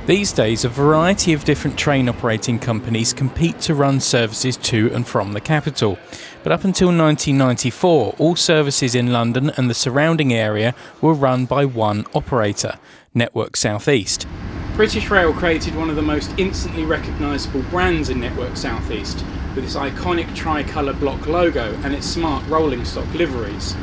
These days, a variety of different train operating companies compete to run services to and from the capital. But up until 1994, all services in London and the surrounding area were run by one operator, Network SouthEast. British Rail created one of the most instantly recognisable brands in Network SouthEast, with its iconic tricolour block logo and its smart rolling stock liveries.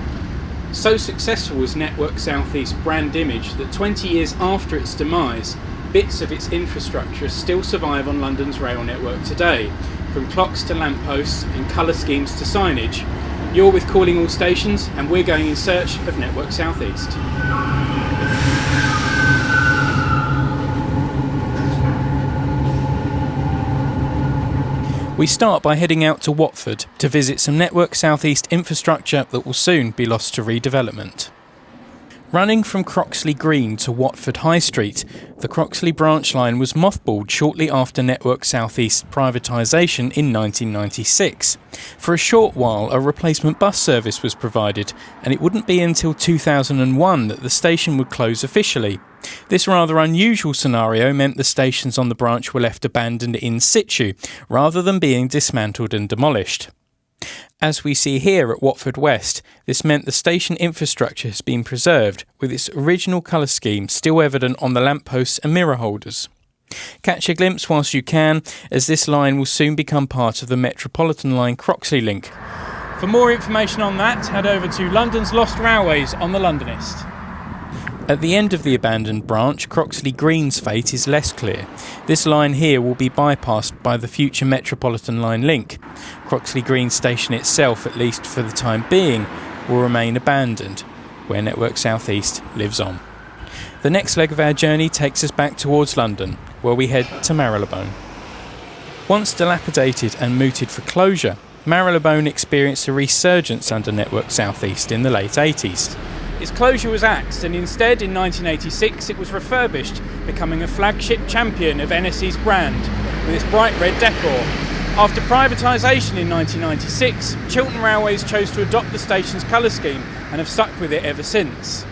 So successful was Network SouthEast brand image that 20 years after its demise, bits of its infrastructure still survive on London's rail network today, from clocks to lampposts and colour schemes to signage. You're with Calling All Stations, and we're going in search of Network SouthEast. We start by heading out to Watford to visit some Network SouthEast infrastructure that will soon be lost to redevelopment. Running from Croxley Green to Watford High Street, the Croxley branch line was mothballed shortly after Network SouthEast privatisation in 1996. For a short while, a replacement bus service was provided, and it wouldn't be until 2001 that the station would close officially. This rather unusual scenario meant the stations on the branch were left abandoned in situ, rather than being dismantled and demolished. As we see here at Watford West, this meant the station infrastructure has been preserved, with its original colour scheme still evident on the lampposts and mirror holders. Catch a glimpse whilst you can, as this line will soon become part of the Metropolitan Line Croxley link. For more information on that, head over to London's Lost Railways on the Londonist. At the end of the abandoned branch, Croxley Green's fate is less clear. This line here will be bypassed by the future Metropolitan Line link. Croxley Green station itself, at least for the time being, will remain abandoned, where Network SouthEast lives on. The next leg of our journey takes us back towards London, where we head to Marylebone. Once dilapidated and mooted for closure, Marylebone experienced a resurgence under Network SouthEast in the late 80s. Its closure was axed, and instead in 1986 it was refurbished, becoming a flagship champion of NSE's brand with its bright red decor. After privatisation in 1996, Chiltern Railways chose to adopt the station's colour scheme and have stuck with it ever since.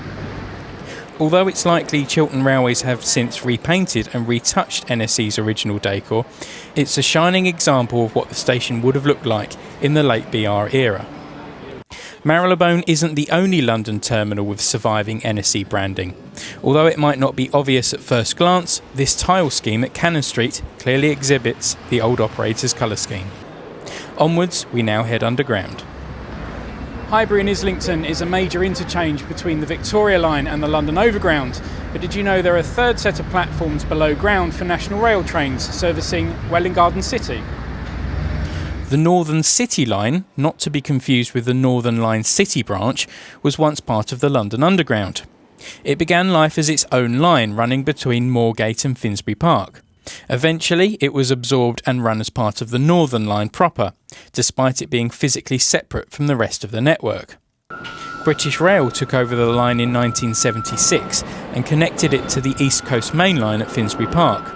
Although it's likely Chiltern Railways have since repainted and retouched NSE's original decor, it's a shining example of what the station would have looked like in the late BR era. Marylebone isn't the only London terminal with surviving NSE branding. Although it might not be obvious at first glance, this tile scheme at Cannon Street clearly exhibits the old operator's colour scheme. Onwards, we now head underground. Highbury and Islington is a major interchange between the Victoria Line and the London Overground, but did you know there are a third set of platforms below ground for National Rail trains servicing Welwyn Garden City? The Northern City Line, not to be confused with the Northern Line City branch, was once part of the London Underground. It began life as its own line running between Moorgate and Finsbury Park. Eventually, it was absorbed and run as part of the Northern Line proper, despite it being physically separate from the rest of the network. British Rail took over the line in 1976 and connected it to the East Coast Main Line at Finsbury Park.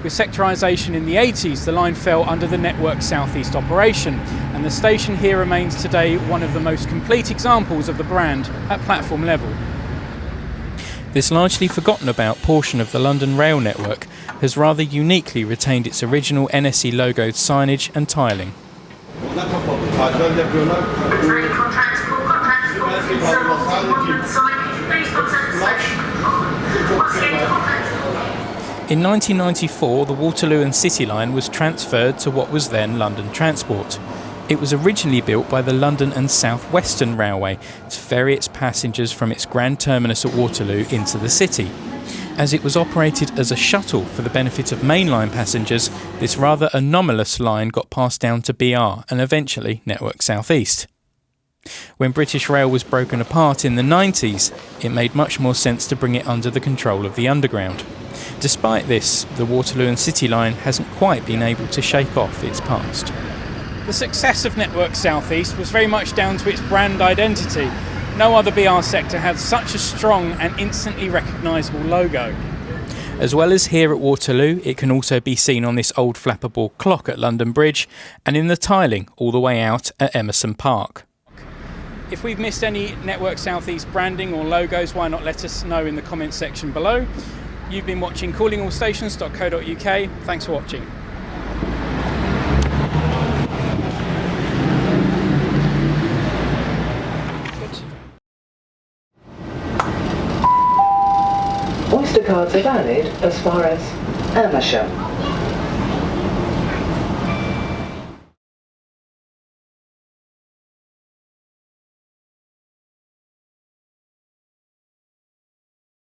With sectorisation in the 80s, the line fell under the Network SouthEast operation, and the station here remains today one of the most complete examples of the brand at platform level. This largely forgotten about portion of the London rail network has rather uniquely retained its original NSE logoed signage and tiling. In 1994, the Waterloo and City Line was transferred to what was then London Transport. It was originally built by the London and South Western Railway to ferry its passengers from its grand terminus at Waterloo into the city. As it was operated as a shuttle for the benefit of mainline passengers, this rather anomalous line got passed down to BR and eventually Network SouthEast. When British Rail was broken apart in the 90s, it made much more sense to bring it under the control of the Underground. Despite this, the Waterloo and City Line hasn't quite been able to shake off its past. The success of Network SouthEast was very much down to its brand identity. No other BR sector had such a strong and instantly recognisable logo. As well as here at Waterloo, it can also be seen on this old flappable clock at London Bridge and in the tiling all the way out at Emerson Park. If we've missed any Network SouthEast branding or logos, why not let us know in the comments section below. You've been watching callingallstations.co.uk. Thanks for watching. Oyster cards are valid as far as Amersham.